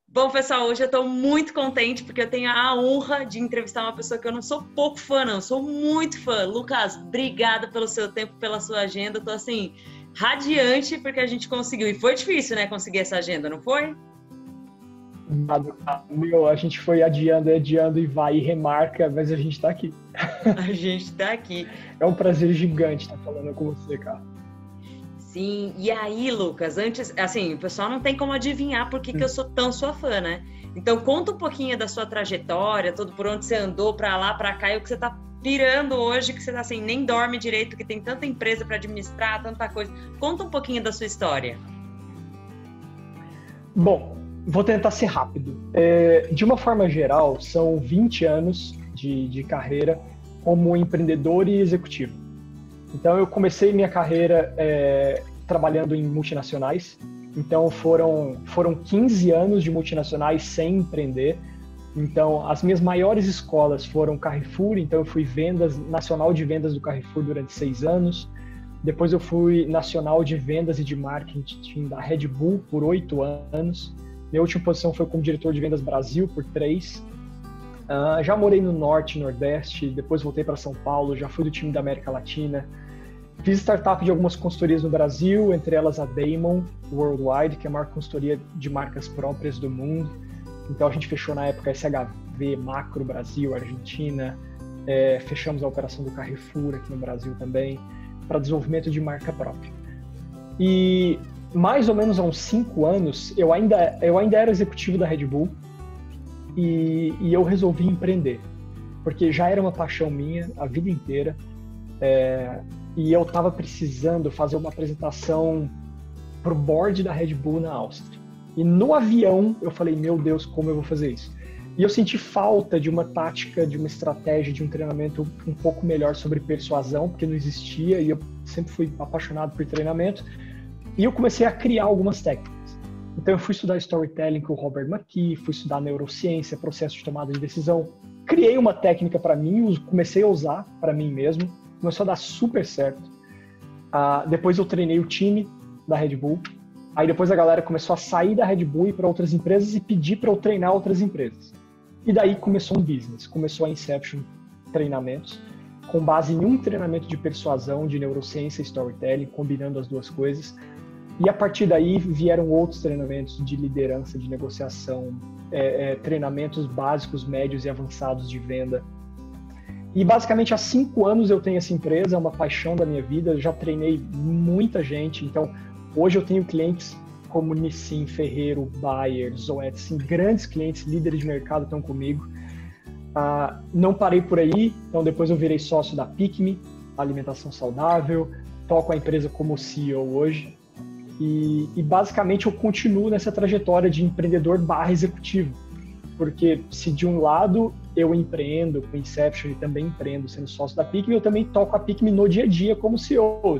Bom, pessoal, hoje eu estou muito contente porque eu tenho a honra de entrevistar uma pessoa que eu não sou pouco fã, não, sou muito fã. Lucas, obrigada pelo seu tempo, pela sua agenda. Estou assim, radiante porque a gente conseguiu. E foi difícil, né, conseguir essa agenda, não foi? A gente foi adiando e vai e remarca, mas a gente está aqui. A gente está aqui. É um prazer gigante estar falando com você, cara. Sim, e aí, Lucas, antes, assim, o pessoal não tem como adivinhar por que eu sou tão sua fã, né? Então, conta um pouquinho da sua trajetória, tudo por onde você andou, pra lá, pra cá, e o que você tá pirando hoje, que você tá assim, nem dorme direito, que tem tanta empresa para administrar, tanta coisa. Conta um pouquinho da sua história. Bom, vou tentar ser rápido. De uma forma geral, são 20 anos de carreira como empreendedor e executivo. Então, eu comecei minha carreira trabalhando em multinacionais. Então, foram 15 anos de multinacionais sem empreender. Então, as minhas maiores escolas foram Carrefour. Então, eu fui nacional de vendas do Carrefour durante 6 anos. Depois, eu fui nacional de vendas e de marketing da Red Bull por 8 anos. Minha última posição foi como diretor de vendas Brasil por 3. Já morei no Norte, Nordeste, depois voltei para São Paulo, já fui do time da América Latina. Fiz startup de algumas consultorias no Brasil, entre elas a Damon Worldwide, que é a maior consultoria de marcas próprias do mundo. Então a gente fechou na época SHV, Macro, Brasil, Argentina. Fechamos a operação do Carrefour aqui no Brasil também, para desenvolvimento de marca própria. E mais ou menos há uns 5 anos, eu ainda era executivo da Red Bull, e eu resolvi empreender, porque já era uma paixão minha a vida inteira, e eu estava precisando fazer uma apresentação para o board da Red Bull na Áustria. E no avião eu falei, meu Deus, como eu vou fazer isso? E eu senti falta de uma tática, de uma estratégia, de um treinamento um pouco melhor sobre persuasão, porque não existia, e eu sempre fui apaixonado por treinamento, e eu comecei a criar algumas técnicas. Então eu fui estudar storytelling com o Robert McKee, fui estudar neurociência, processo de tomada de decisão. Criei uma técnica para mim, comecei a usar para mim mesmo, começou a dar super certo. Depois eu treinei o time da Red Bull, aí depois a galera começou a sair da Red Bull e ir para outras empresas e pedir para eu treinar outras empresas. E daí começou um business, começou a Inception treinamentos, com base em um treinamento de persuasão, de neurociência e storytelling, combinando as duas coisas. E a partir daí vieram outros treinamentos de liderança, de negociação, treinamentos básicos, médios e avançados de venda. E basicamente há 5 anos eu tenho essa empresa, é uma paixão da minha vida, eu já treinei muita gente. Então hoje eu tenho clientes como Nissin, Ferreiro, Bayer, Zoetis, assim, grandes clientes, líderes de mercado estão comigo. Não parei por aí, então depois eu virei sócio da PicMe, alimentação saudável, toco a empresa como CEO hoje. E basicamente eu continuo nessa trajetória de empreendedor / executivo, porque se de um lado eu empreendo com Inception e também empreendo sendo sócio da PicMe, eu também toco a PicMe no dia a dia como CEO.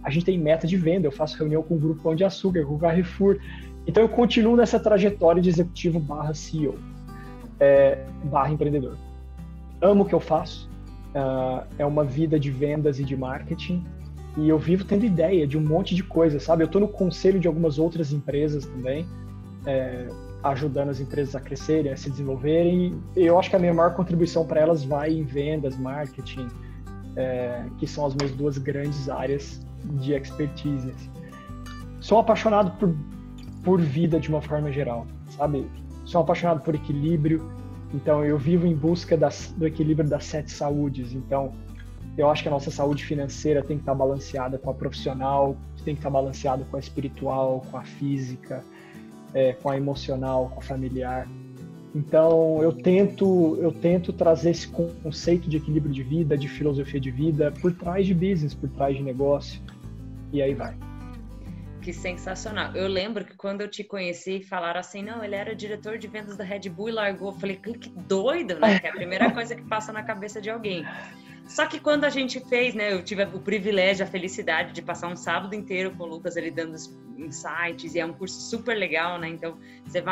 A gente tem meta de venda, eu faço reunião com o Grupo Pão de Açúcar, com o Carrefour. Então eu continuo nessa trajetória de executivo / CEO, / empreendedor. Amo o que eu faço, é uma vida de vendas e de marketing, e eu vivo tendo ideia de um monte de coisa, sabe? Eu estou no conselho de algumas outras empresas também, ajudando as empresas a crescerem, a se desenvolverem. E eu acho que a minha maior contribuição para elas vai em vendas, marketing, que são as minhas 2 grandes áreas de expertise. Sou apaixonado por vida de uma forma geral, sabe? Sou apaixonado por equilíbrio, então eu vivo em busca do equilíbrio das 7 saúdes. Então eu acho que a nossa saúde financeira tem que estar balanceada com a profissional, tem que estar balanceada com a espiritual, com a física, com a emocional, com a familiar. Então eu tento trazer esse conceito de equilíbrio de vida, de filosofia de vida, por trás de business, por trás de negócio, e aí vai. Que sensacional. Eu lembro que quando eu te conheci, falaram assim, não, ele era diretor de vendas da Red Bull e largou. Eu falei, que doido, né? Que é a primeira coisa que passa na cabeça de alguém. Só que quando a gente fez, né, eu tive o privilégio, a felicidade de passar um sábado inteiro com o Lucas, ele dando insights, e é um curso super legal, né, então você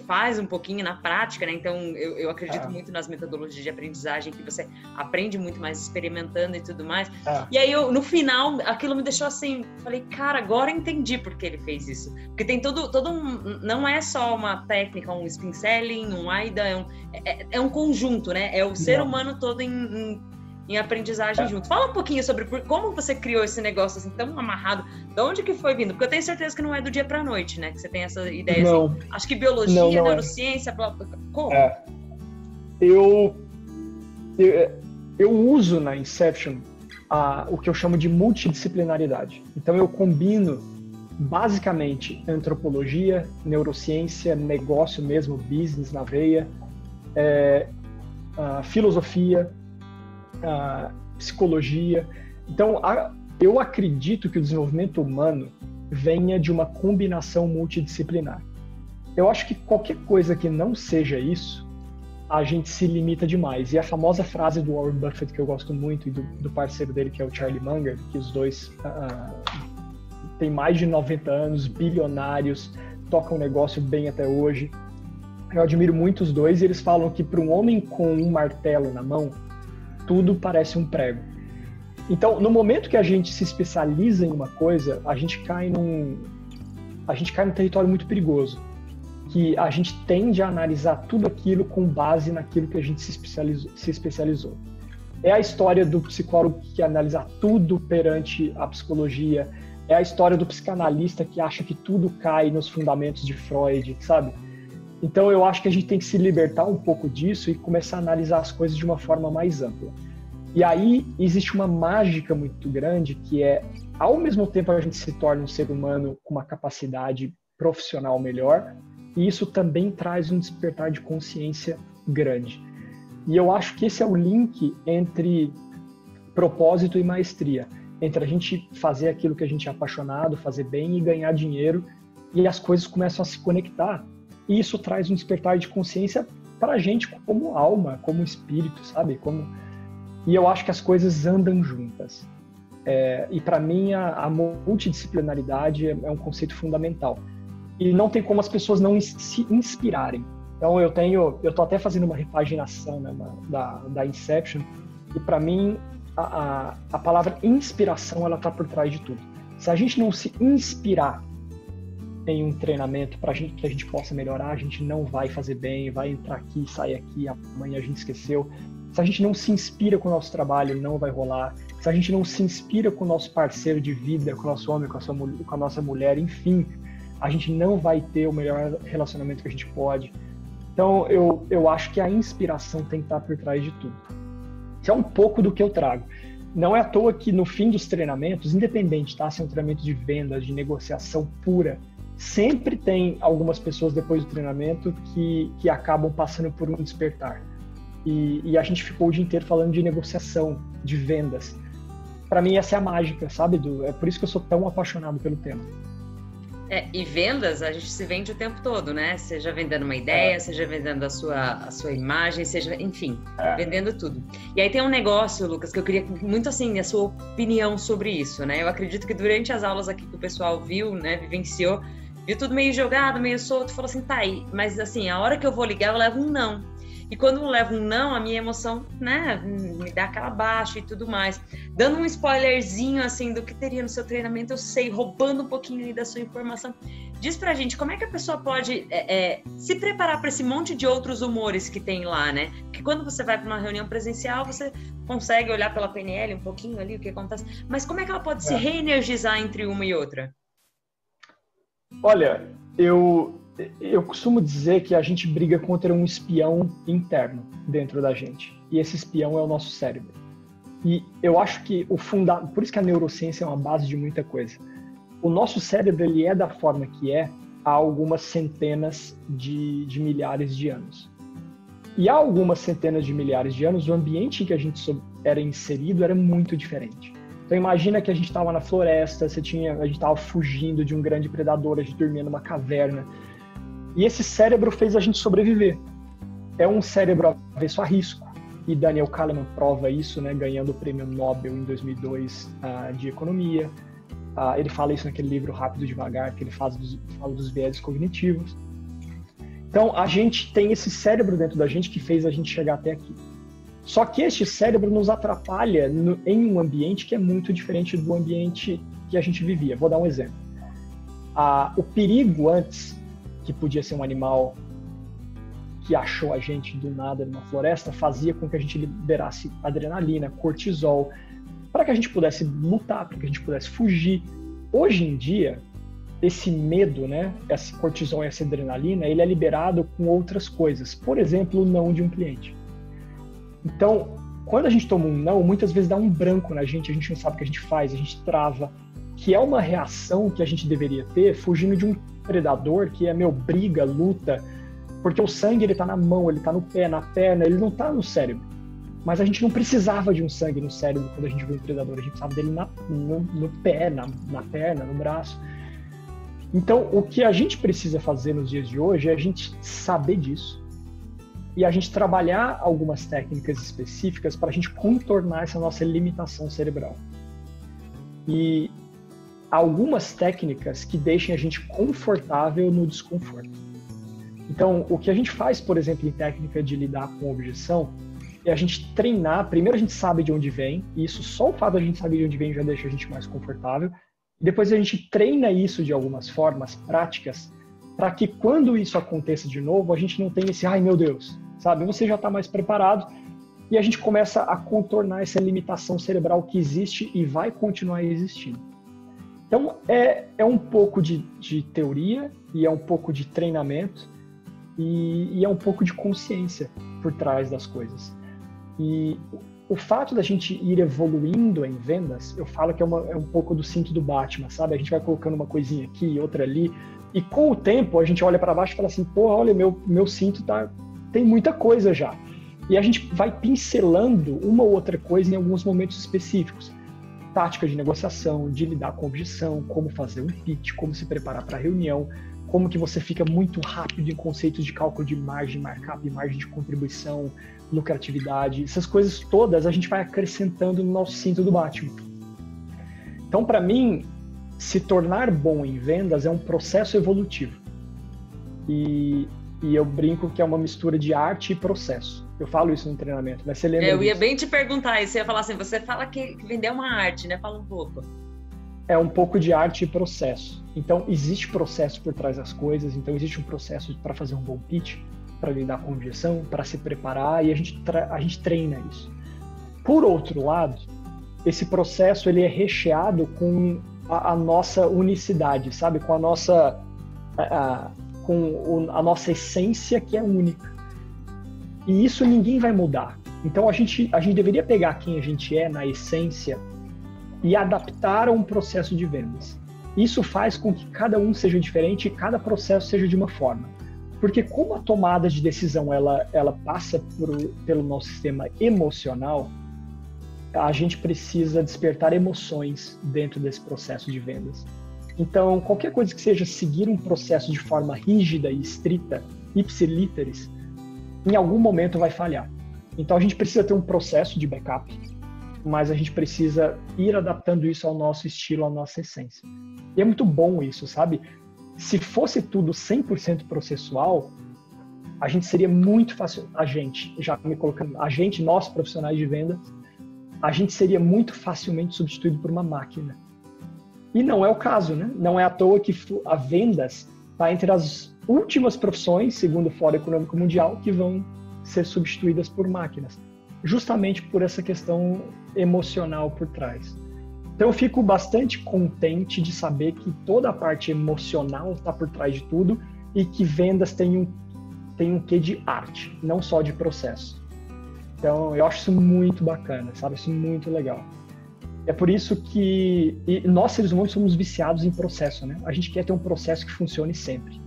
faz um pouquinho na prática, né, então eu acredito muito nas metodologias de aprendizagem, que você aprende muito mais experimentando e tudo mais, e aí no final, aquilo me deixou assim, falei, cara, agora eu entendi por que ele fez isso, porque tem não é só uma técnica, um spin selling, um AIDA, é um conjunto, né, é o ser humano todo em aprendizagem junto. Fala um pouquinho sobre como você criou esse negócio assim tão amarrado, de onde que foi vindo? Porque eu tenho certeza que não é do dia pra noite, né? Que você tem essa ideia não. Assim. Acho que biologia, não neurociência, blá, blá, blá. Como? Eu uso na Inception o que eu chamo de multidisciplinaridade. Então eu combino basicamente antropologia, neurociência, negócio mesmo, business na veia, filosofia, psicologia. Então, eu acredito que o desenvolvimento humano venha de uma combinação multidisciplinar. Eu acho que qualquer coisa que não seja isso, a gente se limita demais. E a famosa frase do Warren Buffett, que eu gosto muito, e do parceiro dele, que é o Charlie Munger, que os dois têm mais de 90 anos, bilionários, tocam o negócio bem até hoje. Eu admiro muito os dois, e eles falam que para um homem com um martelo na mão, tudo parece um prego. Então, no momento que a gente se especializa em uma coisa, a gente cai num território muito perigoso, que a gente tende a analisar tudo aquilo com base naquilo que a gente se especializou. É a história do psicólogo que quer analisar tudo perante a psicologia, é a história do psicanalista que acha que tudo cai nos fundamentos de Freud, sabe? Então, eu acho que a gente tem que se libertar um pouco disso e começar a analisar as coisas de uma forma mais ampla. E aí, existe uma mágica muito grande que ao mesmo tempo, a gente se torna um ser humano com uma capacidade profissional melhor, e isso também traz um despertar de consciência grande. E eu acho que esse é o link entre propósito e maestria, entre a gente fazer aquilo que a gente é apaixonado, fazer bem e ganhar dinheiro, e as coisas começam a se conectar. E isso traz um despertar de consciência para a gente como alma, como espírito, sabe? E eu acho que as coisas andam juntas. E para mim a multidisciplinaridade é um conceito fundamental. E não tem como as pessoas não se inspirarem. Então eu tô até fazendo uma repaginação, né, da Inception, e para mim a palavra inspiração, ela tá por trás de tudo. Se a gente não se inspirar em um treinamento para que a gente possa melhorar, a gente não vai fazer bem, vai entrar aqui, sair aqui, amanhã a gente esqueceu. Se a gente não se inspira com o nosso trabalho, não vai rolar. Se a gente não se inspira com o nosso parceiro de vida, com o nosso homem, com a nossa mulher, enfim, a gente não vai ter o melhor relacionamento que a gente pode. Então, eu acho que a inspiração tem que estar por trás de tudo. Isso é um pouco do que eu trago. Não é à toa que no fim dos treinamentos, independente, tá? Se é um treinamento de vendas, de negociação pura, sempre tem algumas pessoas depois do treinamento que acabam passando por um despertar. E a gente ficou o dia inteiro falando de negociação, de vendas. Para mim, essa é a mágica, sabe, Edu? É por isso que eu sou tão apaixonado pelo tema. E vendas, a gente se vende o tempo todo, né? Seja vendendo uma ideia, seja vendendo a sua imagem, seja, enfim, vendendo tudo. E aí tem um negócio, Lucas, que eu queria muito, assim, a sua opinião sobre isso, né? Eu acredito que durante as aulas aqui que o pessoal viu, né, vivenciou, viu tudo meio jogado, meio solto, falou assim, tá aí, mas assim, a hora que eu vou ligar, eu levo um não. E quando eu levo um não, a minha emoção, né, me dá aquela baixa e tudo mais. Dando um spoilerzinho, assim, do que teria no seu treinamento, eu sei, roubando um pouquinho aí da sua informação. Diz pra gente, como é que a pessoa pode se preparar para esse monte de outros humores que tem lá, né? Porque quando você vai para uma reunião presencial, você consegue olhar pela PNL um pouquinho ali, o que acontece. Mas como é que ela pode se reenergizar entre uma e outra? Olha, eu costumo dizer que a gente briga contra um espião interno dentro da gente. E esse espião é o nosso cérebro. E eu acho que por isso que a neurociência é uma base de muita coisa. O nosso cérebro, ele é da forma que é há algumas centenas de milhares de anos. E há algumas centenas de milhares de anos, o ambiente em que a gente era inserido era muito diferente. Então imagina que a gente estava na floresta, a gente estava fugindo de um grande predador, a gente dormia numa caverna. E esse cérebro fez a gente sobreviver. É um cérebro avesso a risco. e Daniel Kahneman prova isso, né, ganhando o prêmio Nobel em 2002 de economia. Ele fala isso naquele livro Rápido e Devagar, que ele fala dos viéses cognitivos. Então, a gente tem esse cérebro dentro da gente que fez a gente chegar até aqui. Só que este cérebro nos atrapalha em um ambiente que é muito diferente do ambiente que a gente vivia. Vou dar um exemplo. O perigo antes, que podia ser um animal que achou a gente do nada numa floresta, fazia com que a gente liberasse adrenalina, cortisol, para que a gente pudesse lutar, para que a gente pudesse fugir. Hoje em dia, esse medo, né, esse cortisol e essa adrenalina, ele é liberado com outras coisas. Por exemplo, o não de um cliente. Então, quando a gente toma um não, muitas vezes dá um branco na gente, a gente não sabe o que a gente faz, a gente trava, que é uma reação que a gente deveria ter fugindo de um predador que é briga, luta, porque o sangue ele tá na mão, ele tá no pé, na perna, ele não tá no cérebro. Mas a gente não precisava de um sangue no cérebro quando a gente viu um predador, a gente precisava dele no pé, na perna, no braço. Então, o que a gente precisa fazer nos dias de hoje é a gente saber disso e a gente trabalhar algumas técnicas específicas para a gente contornar essa nossa limitação cerebral. E algumas técnicas que deixem a gente confortável no desconforto. Então, o que a gente faz, por exemplo, em técnica de lidar com objeção, é a gente treinar. Primeiro a gente sabe de onde vem, e isso só o fato de a gente saber de onde vem já deixa a gente mais confortável. E depois a gente treina isso de algumas formas práticas, para que quando isso aconteça de novo, a gente não tenha esse, ai meu Deus, sabe? Você já está mais preparado e a gente começa a contornar essa limitação cerebral que existe e vai continuar existindo. Então, é um pouco de teoria e é um pouco de treinamento e é um pouco de consciência por trás das coisas. E o fato da gente ir evoluindo em vendas, eu falo que é um pouco do cinto do Batman, sabe? A gente vai colocando uma coisinha aqui, outra ali, e com o tempo a gente olha para baixo e fala assim, pô, olha, meu cinto tem muita coisa já. E a gente vai pincelando uma ou outra coisa em alguns momentos específicos. Tática de negociação, de lidar com objeção, como fazer um pitch, como se preparar para a reunião, como que você fica muito rápido em conceitos de cálculo de margem, markup, margem de contribuição, lucratividade, essas coisas todas a gente vai acrescentando no nosso cinto do Batman. Então, para mim, se tornar bom em vendas é um processo evolutivo. E eu brinco que é uma mistura de arte e processo. Eu falo isso no treinamento, mas você lembra Eu ia disso? bem te perguntar isso, você ia falar assim, você fala que vender é uma arte, né? Fala um pouco. É um pouco de arte e processo. Então, existe processo por trás das coisas, então existe um processo para fazer um bom pitch, para lidar com objeção, para se preparar, e a gente treina isso. Por outro lado, esse processo ele é recheado com a nossa unicidade, sabe? Com a nossa essência que é única. E isso ninguém vai mudar. Então a gente deveria pegar quem a gente é na essência e adaptar a um processo de vendas. Isso faz com que cada um seja diferente e cada processo seja de uma forma. Porque como a tomada de decisão ela passa pelo nosso sistema emocional, a gente precisa despertar emoções dentro desse processo de vendas. Então, qualquer coisa que seja seguir um processo de forma rígida e estrita, ipsilíteris, em algum momento vai falhar. Então, a gente precisa ter um processo de backup, mas a gente precisa ir adaptando isso ao nosso estilo, à nossa essência. E é muito bom isso, sabe? Se fosse tudo 100% processual, a gente seria muito fácil, nós profissionais de vendas, a gente seria muito facilmente substituído por uma máquina. E não é o caso, né? Não é à toa que a vendas está entre as últimas profissões, segundo o Fórum Econômico Mundial, que vão ser substituídas por máquinas, justamente por essa questão emocional por trás. Então eu fico bastante contente de saber que toda a parte emocional está por trás de tudo e que vendas tem um quê de arte, não só de processo. Então eu acho isso muito bacana, sabe? Isso muito legal. É por isso que nós, seres humanos, somos viciados em processo, né? A gente quer ter um processo que funcione sempre.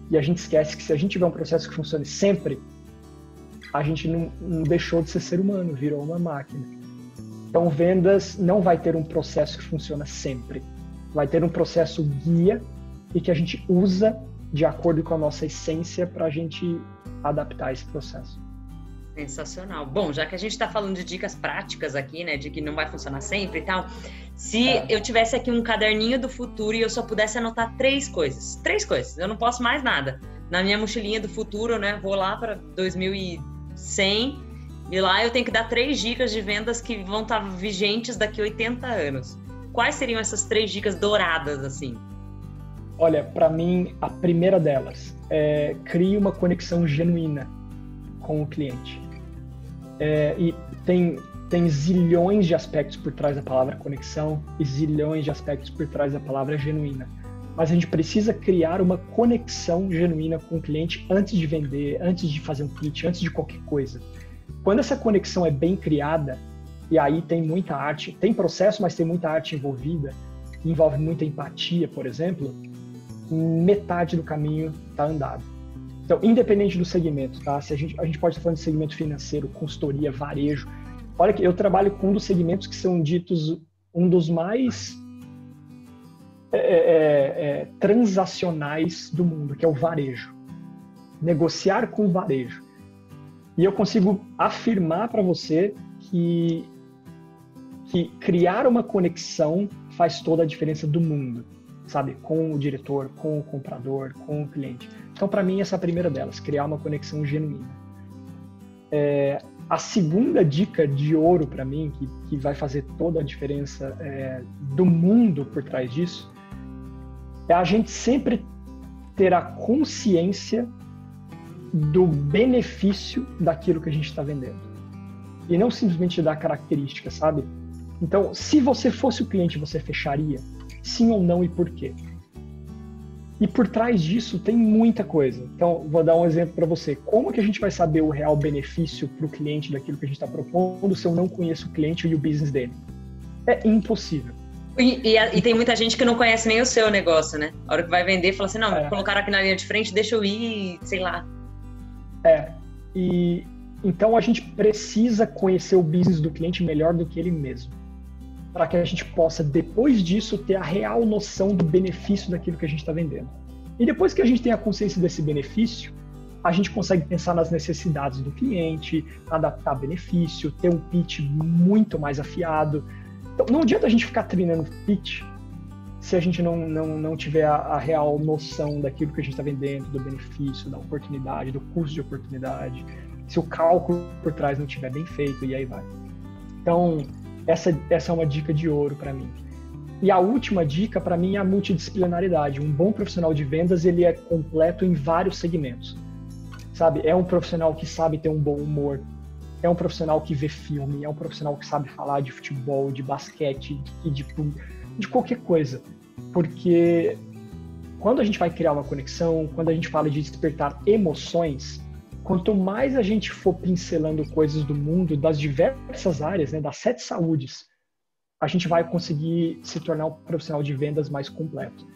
E a gente esquece que se a gente tiver um processo que funcione sempre, a gente não deixou de ser humano, virou uma máquina. Então, vendas não vai ter um processo que funciona sempre. Vai ter um processo guia e que a gente usa de acordo com a nossa essência para a gente adaptar esse processo. Sensacional. Bom, já que a gente está falando de dicas práticas aqui, né, de que não vai funcionar sempre e tal, se eu tivesse aqui um caderninho do futuro e eu só pudesse anotar três coisas, eu não posso mais nada. Na minha mochilinha do futuro, né, vou lá para 2100 e lá eu tenho que dar 3 dicas de vendas que vão estar vigentes daqui a 80 anos. Quais seriam essas 3 dicas douradas, assim? Olha, para mim, a primeira delas é crie uma conexão genuína com o cliente. E tem zilhões de aspectos por trás da palavra conexão e zilhões de aspectos por trás da palavra genuína. Mas a gente precisa criar uma conexão genuína com o cliente antes de vender, antes de fazer um pitch, antes de qualquer coisa. Quando essa conexão é bem criada, e aí tem muita arte, tem processo, mas tem muita arte envolvida, envolve muita empatia, por exemplo, metade do caminho está andado. Então, independente do segmento, tá? Se a gente pode estar falando de segmento financeiro, consultoria, varejo. Olha que eu trabalho com um dos segmentos que são ditos um dos mais transacionais do mundo, que é o varejo. Negociar com o varejo. E eu consigo afirmar para você que criar uma conexão faz toda a diferença do mundo, sabe? Com o diretor, com o comprador, com o cliente. Então, para mim, essa é a primeira delas, criar uma conexão genuína. A segunda dica de ouro para mim, que vai fazer toda a diferença do mundo por trás disso, é a gente sempre ter a consciência do benefício daquilo que a gente está vendendo. E não simplesmente dar características, sabe? Então, se você fosse o cliente, você fecharia? Sim ou não e por quê? E por trás disso tem muita coisa. Então, vou dar um exemplo para você. Como que a gente vai saber o real benefício para o cliente daquilo que a gente está propondo se eu não conheço o cliente e o business dele? É impossível. E tem muita gente que não conhece nem o seu negócio, né? A hora que vai vender, fala assim, não, vou colocar aqui na linha de frente, deixa eu ir, sei lá. E então a gente precisa conhecer o business do cliente melhor do que ele mesmo, para que a gente possa, depois disso, ter a real noção do benefício daquilo que a gente está vendendo. E depois que a gente tem a consciência desse benefício, a gente consegue pensar nas necessidades do cliente, adaptar benefício, ter um pitch muito mais afiado. Então, não adianta a gente ficar treinando pitch se a gente não tiver a real noção daquilo que a gente está vendendo, do benefício, da oportunidade, do custo de oportunidade, se o cálculo por trás não estiver bem feito, e aí vai. Então, essa é uma dica de ouro para mim. E a última dica, para mim, é a multidisciplinaridade. Um bom profissional de vendas, ele é completo em vários segmentos. Sabe? É um profissional que sabe ter um bom humor, é um profissional que vê filme, é um profissional que sabe falar de futebol, de basquete, de qualquer coisa. Porque quando a gente vai criar uma conexão, quando a gente fala de despertar emoções, quanto mais a gente for pincelando coisas do mundo, das diversas áreas, né, das 7 saúdes, a gente vai conseguir se tornar um profissional de vendas mais completo.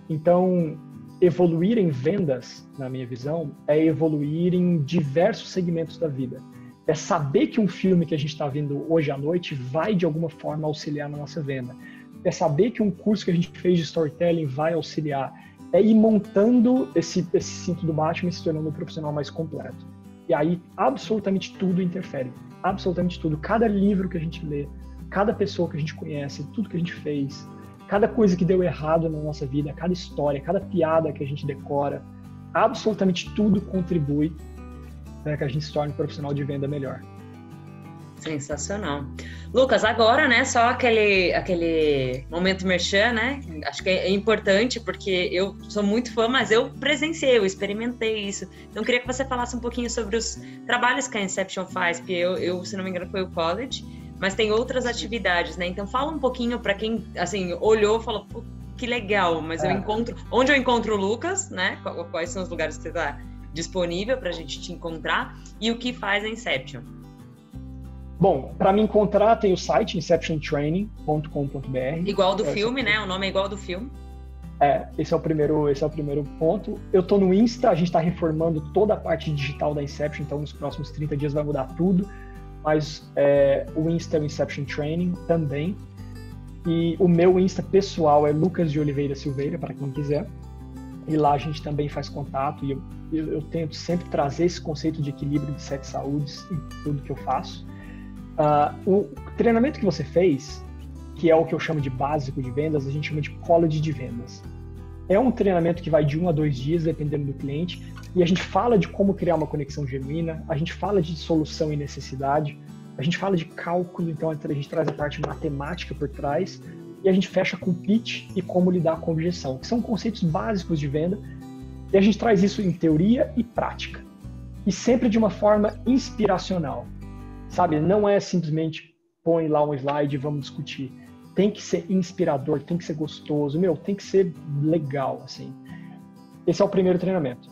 Então, evoluir em vendas, na minha visão, é evoluir em diversos segmentos da vida. É saber que um filme que a gente está vendo hoje à noite vai, de alguma forma, auxiliar na nossa venda. É saber que um curso que a gente fez de storytelling vai auxiliar. É ir montando esse cinto do Batman e se tornando um profissional mais completo. E aí, absolutamente tudo interfere. Absolutamente tudo. Cada livro que a gente lê, cada pessoa que a gente conhece, tudo que a gente fez, cada coisa que deu errado na nossa vida, cada história, cada piada que a gente decora, absolutamente tudo contribui para que a gente se torne um profissional de venda melhor. Sensacional. Lucas, agora, né, só aquele momento merchan, né? Acho que é importante porque eu sou muito fã, mas eu presenciei, eu experimentei isso. Então, eu queria que você falasse um pouquinho sobre os trabalhos que a Inception faz, porque eu se não me engano, foi o college, mas tem outras atividades, né? Então, fala um pouquinho para quem, assim, olhou e falou, pô, que legal, mas onde eu encontro o Lucas, né? Quais são os lugares que você está disponível para a gente te encontrar e o que faz a Inception? Bom, para me encontrar tem o site inceptiontraining.com.br. Igual do filme, né? O nome é igual ao do filme. Esse é o primeiro ponto. Eu tô no Insta, a gente está reformando toda a parte digital da Inception, então nos próximos 30 dias vai mudar tudo. Mas o Insta é o Inception Training também. E o meu Insta pessoal é Lucas de Oliveira Silveira, para quem quiser. e lá a gente também faz contato, e eu tento sempre trazer esse conceito de equilíbrio de 7 saúdes em tudo que eu faço. O treinamento que você fez, que é o que eu chamo de básico de vendas, a gente chama de college de vendas. É um treinamento que vai de 1 a 2 dias, dependendo do cliente, e a gente fala de como criar uma conexão genuína, a gente fala de solução e necessidade, a gente fala de cálculo, então a gente traz a parte matemática por trás, e a gente fecha com pitch e como lidar com objeção, que são conceitos básicos de venda, e a gente traz isso em teoria e prática, e sempre de uma forma inspiracional, sabe? Não é simplesmente põe lá um slide e vamos discutir. Tem que ser inspirador, tem que ser gostoso, tem que ser legal, assim. Esse é o primeiro treinamento.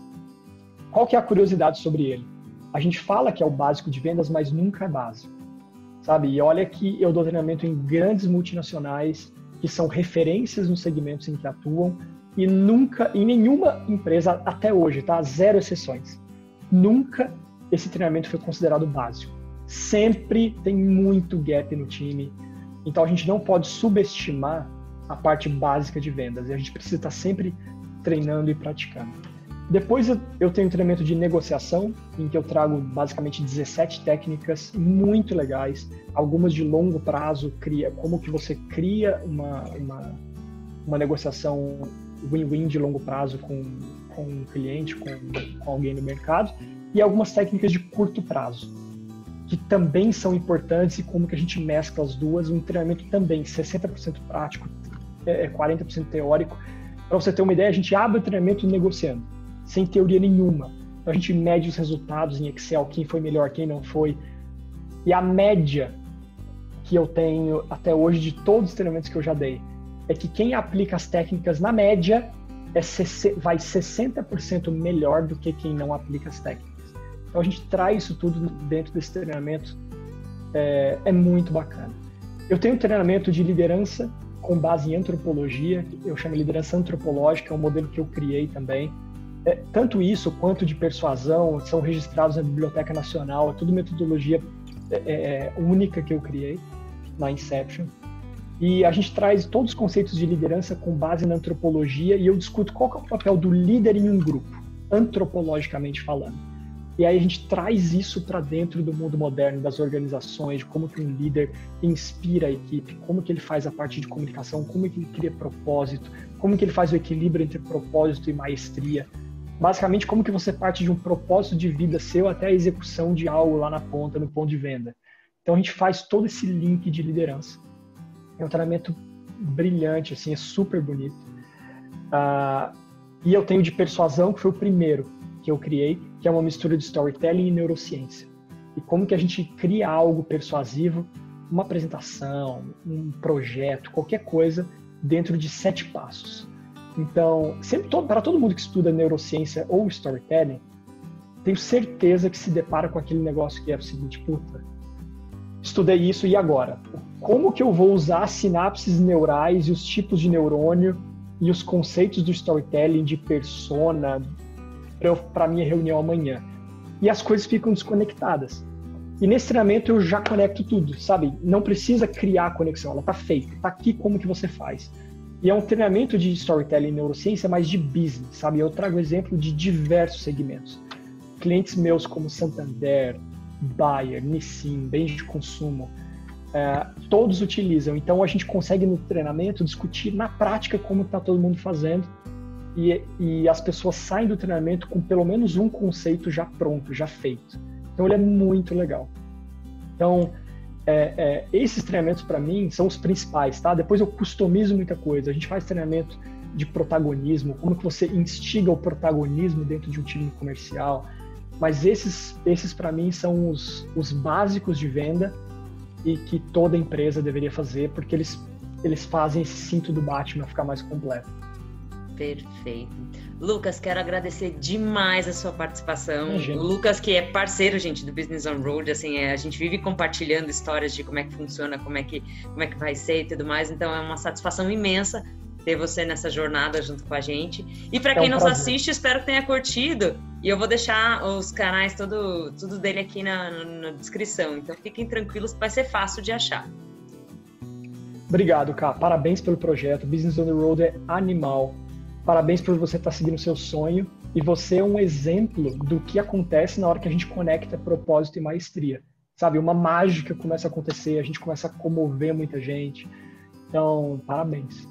Qual que é a curiosidade sobre ele? A gente fala que é o básico de vendas, mas nunca é básico, sabe? E olha que eu dou treinamento em grandes multinacionais que são referências nos segmentos em que atuam e nunca, em nenhuma empresa até hoje, tá? 0 exceções. Nunca esse treinamento foi considerado básico. Sempre tem muito gap no time. Então a gente não pode subestimar a parte básica de vendas. E a gente precisa estar sempre treinando e praticando. Depois eu tenho um treinamento de negociação, em que eu trago basicamente 17 técnicas muito legais, algumas de longo prazo, como que você cria uma negociação win-win de longo prazo com um cliente, com alguém no mercado, e algumas técnicas de curto prazo, que também são importantes, e como que a gente mescla as duas, um treinamento também 60% prático, 40% teórico. Para você ter uma ideia, a gente abre o treinamento negociando, sem teoria nenhuma. Então a gente mede os resultados em Excel, quem foi melhor, quem não foi. E a média que eu tenho até hoje de todos os treinamentos que eu já dei é que quem aplica as técnicas na média vai 60% melhor do que quem não aplica as técnicas. Então a gente traz isso tudo dentro desse treinamento, é muito bacana. Eu tenho um treinamento de liderança com base em antropologia, eu chamo de liderança antropológica, é um modelo que eu criei também. Tanto isso quanto de persuasão são registrados na Biblioteca Nacional, é tudo metodologia única que eu criei na Inception. E a gente traz todos os conceitos de liderança com base na antropologia e eu discuto qual que é o papel do líder em um grupo, antropologicamente falando. E aí a gente traz isso para dentro do mundo moderno, das organizações, de como que um líder inspira a equipe, como que ele faz a parte de comunicação, como que ele cria propósito, como que ele faz o equilíbrio entre propósito e maestria. Basicamente, como que você parte de um propósito de vida seu até a execução de algo lá na ponta, no ponto de venda. Então a gente faz todo esse link de liderança. É um treinamento brilhante, assim, é super bonito. E eu tenho de persuasão, que foi o primeiro que eu criei, que é uma mistura de storytelling e neurociência. E como que a gente cria algo persuasivo, uma apresentação, um projeto, qualquer coisa, dentro de 7 passos. Então, para todo mundo que estuda neurociência ou storytelling, tenho certeza que se depara com aquele negócio que é o seguinte: puta, estudei isso e agora? Como que eu vou usar as sinapses neurais e os tipos de neurônio e os conceitos do storytelling, de persona, para a minha reunião amanhã? E as coisas ficam desconectadas. E nesse treinamento eu já conecto tudo, sabe? Não precisa criar a conexão, ela está feita, está aqui como que você faz. E é um treinamento de storytelling e neurociência, mas de business, sabe? Eu trago exemplo de diversos segmentos. Clientes meus como Santander, Bayer, Nissin, bens de consumo, todos utilizam. Então a gente consegue no treinamento discutir na prática como está todo mundo fazendo e as pessoas saem do treinamento com pelo menos um conceito já pronto, já feito. Então ele é muito legal. Então esses treinamentos para mim são os principais, tá? Depois eu customizo muita coisa. A gente faz treinamento de protagonismo, como que você instiga o protagonismo dentro de um time comercial. Mas esses para mim são os básicos de venda e que toda empresa deveria fazer, porque eles fazem esse cinto do Batman ficar mais completo. Perfeito. Lucas, quero agradecer demais a sua participação. Imagina. O Lucas, que é parceiro, gente, do Business on Road, assim, a gente vive compartilhando histórias de como é que funciona, como é que vai ser e tudo mais, então é uma satisfação imensa ter você nessa jornada junto com a gente. E para quem nos assiste, espero que tenha curtido. E eu vou deixar os canais, tudo dele aqui na descrição. Então fiquem tranquilos, vai ser fácil de achar. Obrigado, Ká. Parabéns pelo projeto. Business on the Road é animal. Parabéns por você estar seguindo o seu sonho. E você é um exemplo do que acontece na hora que a gente conecta propósito e maestria. Sabe, uma mágica começa a acontecer, a gente começa a comover muita gente. Então, parabéns.